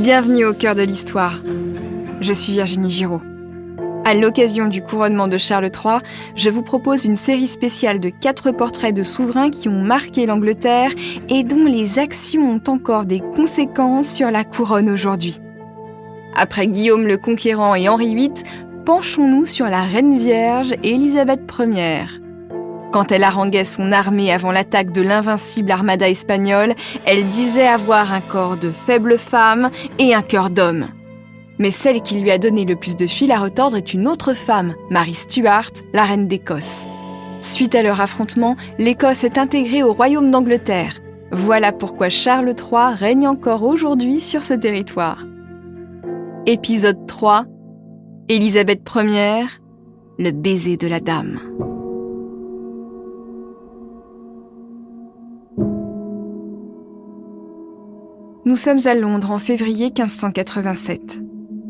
Bienvenue au cœur de l'histoire. Je suis Virginie Giraud. À l'occasion du couronnement de Charles III, je vous propose une série spéciale de 4 portraits de souverains qui ont marqué l'Angleterre et dont les actions ont encore des conséquences sur la couronne aujourd'hui. Après Guillaume le Conquérant et Henri VIII, penchons-nous sur la Reine Vierge Élisabeth Ier. Quand elle haranguait son armée avant l'attaque de l'invincible armada espagnole, elle disait avoir un corps de faible femme et un cœur d'homme. Mais celle qui lui a donné le plus de fil à retordre est une autre femme, Marie Stuart, la reine d'Écosse. Suite à leur affrontement, l'Écosse est intégrée au royaume d'Angleterre. Voilà pourquoi Charles III règne encore aujourd'hui sur ce territoire. Épisode 3, Élisabeth Ier, le baiser de la dame. Nous sommes à Londres en février 1587.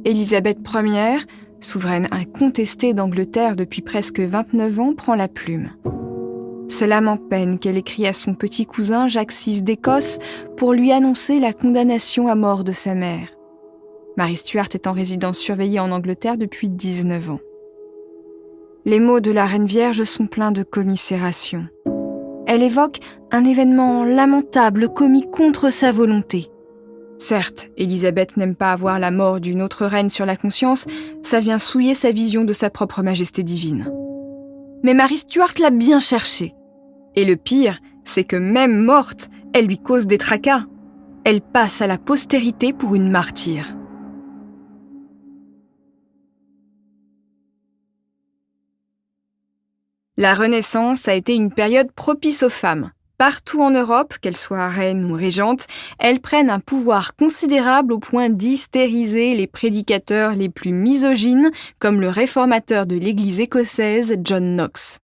Élisabeth Ier, souveraine incontestée d'Angleterre depuis presque 29 ans, prend la plume. C'est l'âme en peine qu'elle écrit à son petit cousin Jacques VI d'Écosse pour lui annoncer la condamnation à mort de sa mère. Marie Stuart est en résidence surveillée en Angleterre depuis 19 ans. Les mots de la Reine Vierge sont pleins de commisération. Elle évoque un événement lamentable commis contre sa volonté. Certes, Élisabeth n'aime pas avoir la mort d'une autre reine sur la conscience, ça vient souiller sa vision de sa propre majesté divine. Mais Marie Stuart l'a bien cherché. Et le pire, c'est que même morte, elle lui cause des tracas. Elle passe à la postérité pour une martyre. La Renaissance a été une période propice aux femmes. Partout en Europe, qu'elles soient reines ou régentes, elles prennent un pouvoir considérable au point d'hystériser les prédicateurs les plus misogynes, comme le réformateur de l'Église écossaise John Knox.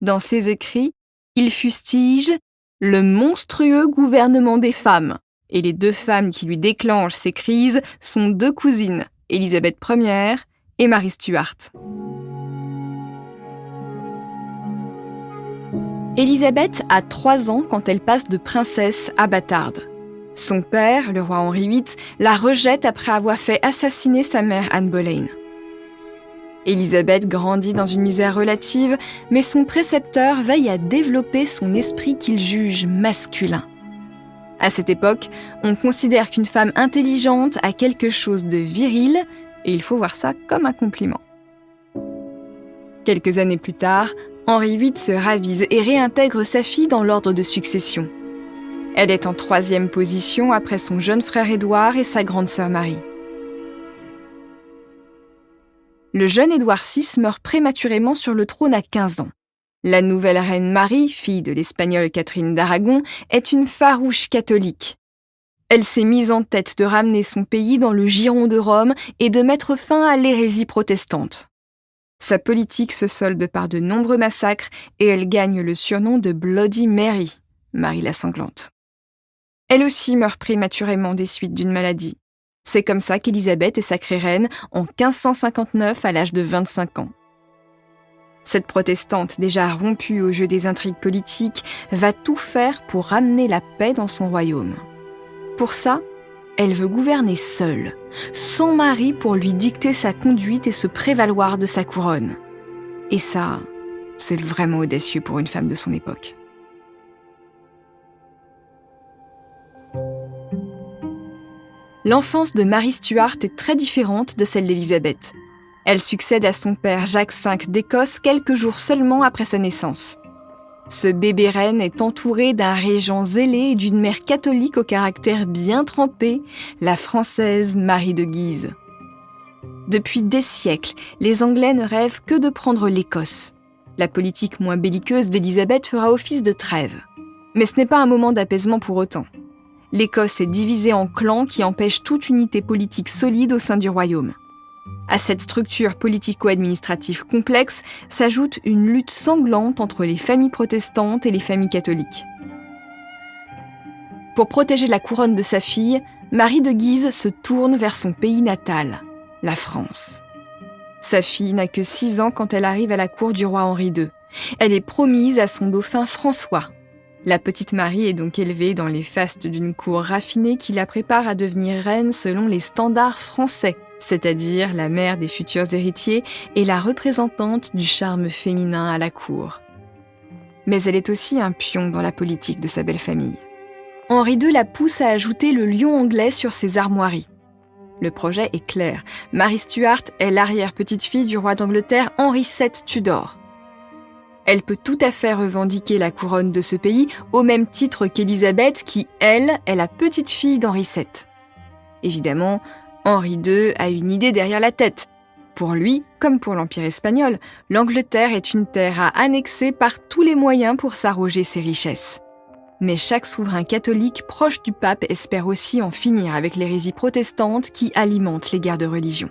Dans ses écrits, il fustige « le monstrueux gouvernement des femmes », et les 2 femmes qui lui déclenchent ces crises sont 2 cousines, Élisabeth Ier et Marie Stuart. Élisabeth a 3 ans quand elle passe de princesse à bâtarde. Son père, le roi Henri VIII, la rejette après avoir fait assassiner sa mère Anne Boleyn. Élisabeth grandit dans une misère relative, mais son précepteur veille à développer son esprit qu'il juge masculin. À cette époque, on considère qu'une femme intelligente a quelque chose de viril, et il faut voir ça comme un compliment. Quelques années plus tard, Henri VIII se ravise et réintègre sa fille dans l'ordre de succession. Elle est en 3e position après son jeune frère Édouard et sa grande sœur Marie. Le jeune Édouard VI meurt prématurément sur le trône à 15 ans. La nouvelle reine Marie, fille de l'Espagnole Catherine d'Aragon, est une farouche catholique. Elle s'est mise en tête de ramener son pays dans le giron de Rome et de mettre fin à l'hérésie protestante. Sa politique se solde par de nombreux massacres et elle gagne le surnom de Bloody Mary, Marie la sanglante. Elle aussi meurt prématurément des suites d'une maladie. C'est comme ça qu'Élisabeth est sacrée reine en 1559 à l'âge de 25 ans. Cette protestante, déjà rompue au jeu des intrigues politiques, va tout faire pour ramener la paix dans son royaume. Pour ça, elle veut gouverner seule, sans mari pour lui dicter sa conduite et se prévaloir de sa couronne. Et ça, c'est vraiment audacieux pour une femme de son époque. L'enfance de Marie Stuart est très différente de celle d'Élisabeth. Elle succède à son père Jacques V d'Écosse quelques jours seulement après sa naissance. Ce bébé reine est entouré d'un régent zélé et d'une mère catholique au caractère bien trempé, la française Marie de Guise. Depuis des siècles, les Anglais ne rêvent que de prendre l'Écosse. La politique moins belliqueuse d'Élisabeth fera office de trêve. Mais ce n'est pas un moment d'apaisement pour autant. L'Écosse est divisée en clans qui empêchent toute unité politique solide au sein du royaume. À cette structure politico-administrative complexe s'ajoute une lutte sanglante entre les familles protestantes et les familles catholiques. Pour protéger la couronne de sa fille, Marie de Guise se tourne vers son pays natal, la France. Sa fille n'a que 6 ans quand elle arrive à la cour du roi Henri II. Elle est promise à son dauphin François. La petite Marie est donc élevée dans les fastes d'une cour raffinée qui la prépare à devenir reine selon les standards français, c'est-à-dire la mère des futurs héritiers et la représentante du charme féminin à la cour. Mais elle est aussi un pion dans la politique de sa belle famille. Henri II la pousse à ajouter le lion anglais sur ses armoiries. Le projet est clair. Marie Stuart est l'arrière-petite-fille du roi d'Angleterre Henri VII Tudor. Elle peut tout à fait revendiquer la couronne de ce pays au même titre qu'Élisabeth qui, elle, est la petite-fille d'Henri VII. Évidemment, Henri II a une idée derrière la tête. Pour lui, comme pour l'Empire espagnol, l'Angleterre est une terre à annexer par tous les moyens pour s'arroger ses richesses. Mais chaque souverain catholique proche du pape espère aussi en finir avec l'hérésie protestante qui alimente les guerres de religion.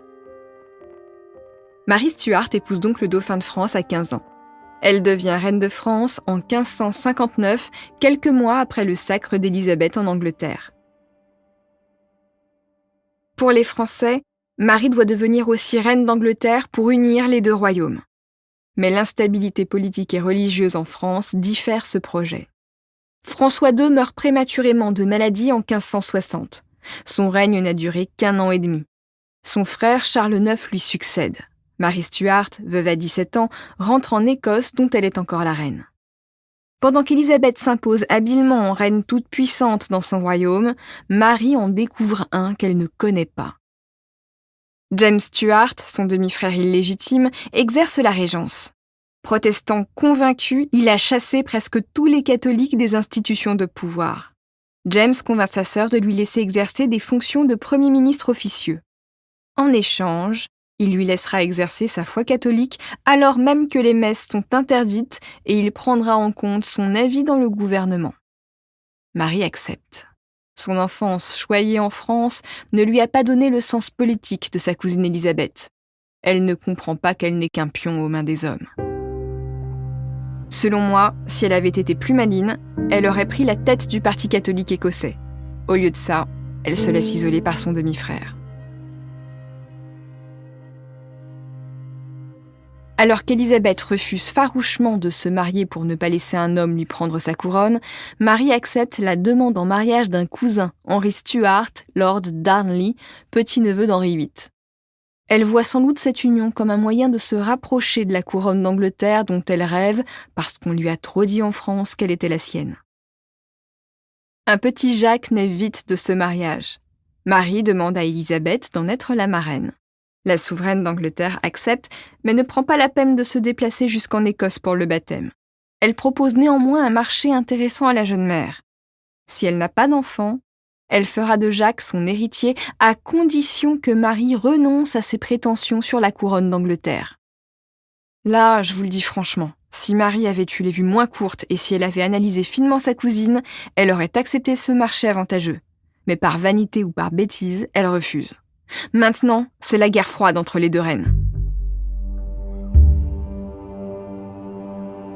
Marie Stuart épouse donc le dauphin de France à 15 ans. Elle devient reine de France en 1559, quelques mois après le sacre d'Élisabeth en Angleterre. Pour les Français, Marie doit devenir aussi reine d'Angleterre pour unir les deux royaumes. Mais l'instabilité politique et religieuse en France diffère ce projet. François II meurt prématurément de maladie en 1560. Son règne n'a duré qu'1 an et demi. Son frère Charles IX lui succède. Marie Stuart, veuve à 17 ans, rentre en Écosse dont elle est encore la reine. Pendant qu'Élisabeth s'impose habilement en reine toute puissante dans son royaume, Marie en découvre un qu'elle ne connaît pas. James Stuart, son demi-frère illégitime, exerce la régence. Protestant convaincu, il a chassé presque tous les catholiques des institutions de pouvoir. James convainc sa sœur de lui laisser exercer des fonctions de Premier ministre officieux. En échange, il lui laissera exercer sa foi catholique alors même que les messes sont interdites et il prendra en compte son avis dans le gouvernement. Marie accepte. Son enfance choyée en France ne lui a pas donné le sens politique de sa cousine Élisabeth. Elle ne comprend pas qu'elle n'est qu'un pion aux mains des hommes. Selon moi, si elle avait été plus maligne, elle aurait pris la tête du parti catholique écossais. Au lieu de ça, elle se laisse isoler par son demi-frère. Alors qu'Élisabeth refuse farouchement de se marier pour ne pas laisser un homme lui prendre sa couronne, Marie accepte la demande en mariage d'un cousin, Henry Stuart, Lord Darnley, petit-neveu d'Henri VIII. Elle voit sans doute cette union comme un moyen de se rapprocher de la couronne d'Angleterre dont elle rêve parce qu'on lui a trop dit en France qu'elle était la sienne. Un petit Jacques naît vite de ce mariage. Marie demande à Élisabeth d'en être la marraine. La souveraine d'Angleterre accepte, mais ne prend pas la peine de se déplacer jusqu'en Écosse pour le baptême. Elle propose néanmoins un marché intéressant à la jeune mère. Si elle n'a pas d'enfant, elle fera de Jacques son héritier à condition que Marie renonce à ses prétentions sur la couronne d'Angleterre. Là, je vous le dis franchement, si Marie avait eu les vues moins courtes et si elle avait analysé finement sa cousine, elle aurait accepté ce marché avantageux. Mais par vanité ou par bêtise, elle refuse. Maintenant, c'est la guerre froide entre les deux reines.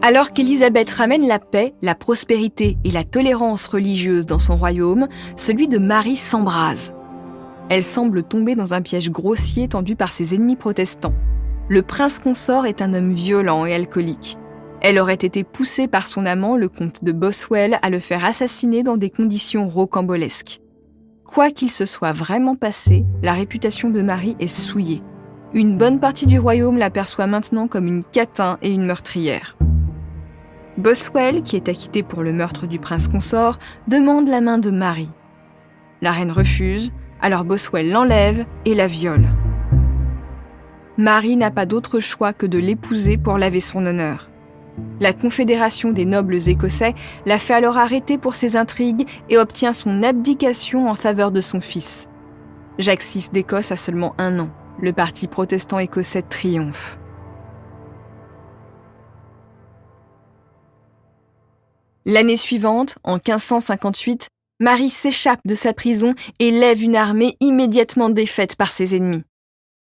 Alors qu'Élisabeth ramène la paix, la prospérité et la tolérance religieuse dans son royaume, celui de Marie s'embrase. Elle semble tomber dans un piège grossier tendu par ses ennemis protestants. Le prince consort est un homme violent et alcoolique. Elle aurait été poussée par son amant, le comte de Boswell, à le faire assassiner dans des conditions rocambolesques. Quoi qu'il se soit vraiment passé, la réputation de Marie est souillée. Une bonne partie du royaume la perçoit maintenant comme une catin et une meurtrière. Boswell, qui est acquitté pour le meurtre du prince consort, demande la main de Marie. La reine refuse, alors Boswell l'enlève et la viole. Marie n'a pas d'autre choix que de l'épouser pour laver son honneur. La Confédération des nobles écossais la fait alors arrêter pour ses intrigues et obtient son abdication en faveur de son fils. Jacques VI d'Écosse a seulement 1 an. Le parti protestant écossais triomphe. L'année suivante, en 1558, Marie s'échappe de sa prison et lève une armée immédiatement défaite par ses ennemis.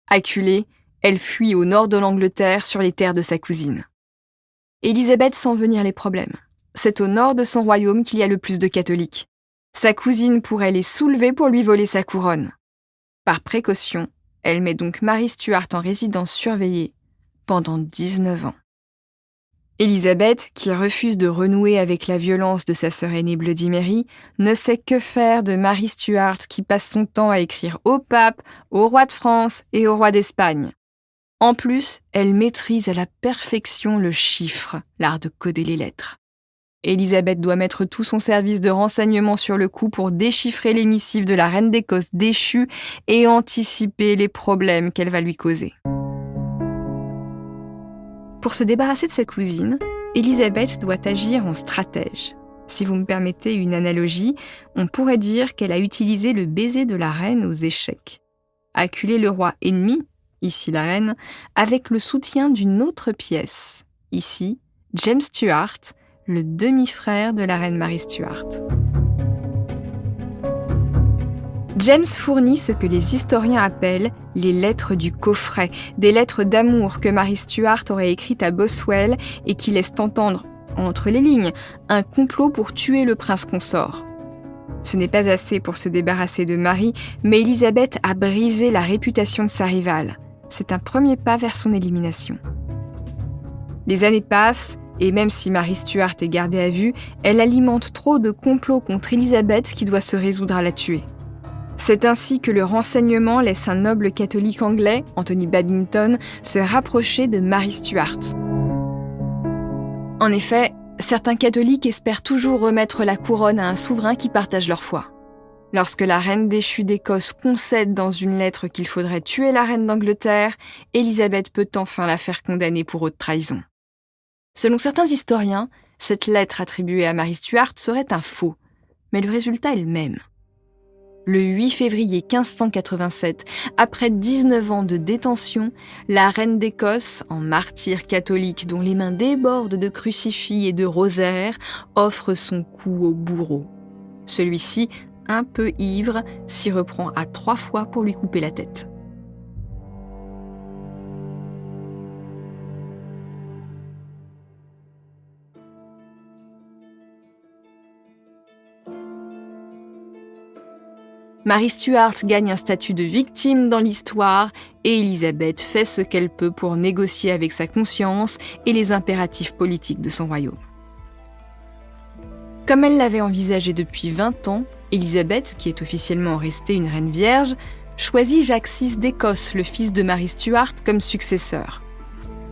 Acculée, elle fuit au nord de l'Angleterre sur les terres de sa cousine. Élisabeth sent venir les problèmes. C'est au nord de son royaume qu'il y a le plus de catholiques. Sa cousine pourrait les soulever pour lui voler sa couronne. Par précaution, elle met donc Marie Stuart en résidence surveillée pendant 19 ans. Élisabeth, qui refuse de renouer avec la violence de sa sœur aînée Bloody Mary, ne sait que faire de Marie Stuart qui passe son temps à écrire au pape, au roi de France et au roi d'Espagne. En plus, elle maîtrise à la perfection le chiffre, l'art de coder les lettres. Élisabeth doit mettre tout son service de renseignement sur le coup pour déchiffrer les missives de la reine d'Écosse déchue et anticiper les problèmes qu'elle va lui causer. Pour se débarrasser de sa cousine, Élisabeth doit agir en stratège. Si vous me permettez une analogie, on pourrait dire qu'elle a utilisé le baiser de la reine aux échecs. Acculer le roi ennemi, ici la reine, avec le soutien d'une autre pièce, ici James Stuart, le demi-frère de la reine Marie Stuart. James fournit ce que les historiens appellent les lettres du coffret, des lettres d'amour que Marie Stuart aurait écrites à Boswell et qui laissent entendre, entre les lignes, un complot pour tuer le prince consort. Ce n'est pas assez pour se débarrasser de Marie, mais Élisabeth a brisé la réputation de sa rivale. C'est un premier pas vers son élimination. Les années passent, et même si Marie Stuart est gardée à vue, elle alimente trop de complots contre Élisabeth qui doit se résoudre à la tuer. C'est ainsi que le renseignement laisse un noble catholique anglais, Anthony Babington, se rapprocher de Marie Stuart. En effet, certains catholiques espèrent toujours remettre la couronne à un souverain qui partage leur foi. Lorsque la reine déchue d'Écosse concède dans une lettre qu'il faudrait tuer la reine d'Angleterre, Élisabeth peut enfin la faire condamner pour haute trahison. Selon certains historiens, cette lettre attribuée à Marie Stuart serait un faux, mais le résultat est le même. Le 8 février 1587, après 19 ans de détention, la reine d'Écosse, en martyr catholique dont les mains débordent de crucifix et de rosaires, offre son cou au bourreau. Celui-ci, un peu ivre, s'y reprend à 3 fois pour lui couper la tête. Marie Stuart gagne un statut de victime dans l'histoire et Élisabeth fait ce qu'elle peut pour négocier avec sa conscience et les impératifs politiques de son royaume. Comme elle l'avait envisagé depuis 20 ans, Élisabeth, qui est officiellement restée une reine vierge, choisit Jacques VI d'Écosse, le fils de Marie Stuart, comme successeur.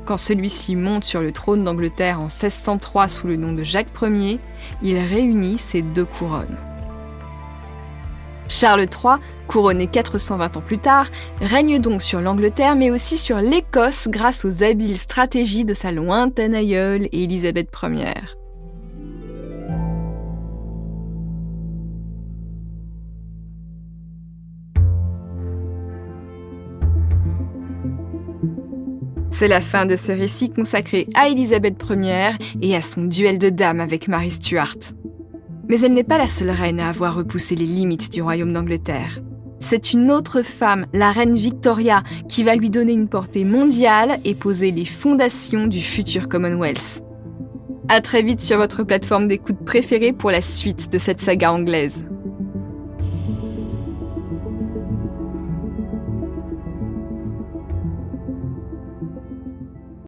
Quand celui-ci monte sur le trône d'Angleterre en 1603 sous le nom de Jacques Ier, il réunit ces deux couronnes. Charles III, couronné 420 ans plus tard, règne donc sur l'Angleterre mais aussi sur l'Écosse grâce aux habiles stratégies de sa lointaine aïeule Élisabeth Ière. C'est la fin de ce récit consacré à Élisabeth Ière et à son duel de dames avec Marie Stuart. Mais elle n'est pas la seule reine à avoir repoussé les limites du royaume d'Angleterre. C'est une autre femme, la reine Victoria, qui va lui donner une portée mondiale et poser les fondations du futur Commonwealth. À très vite sur votre plateforme d'écoute préférée pour la suite de cette saga anglaise.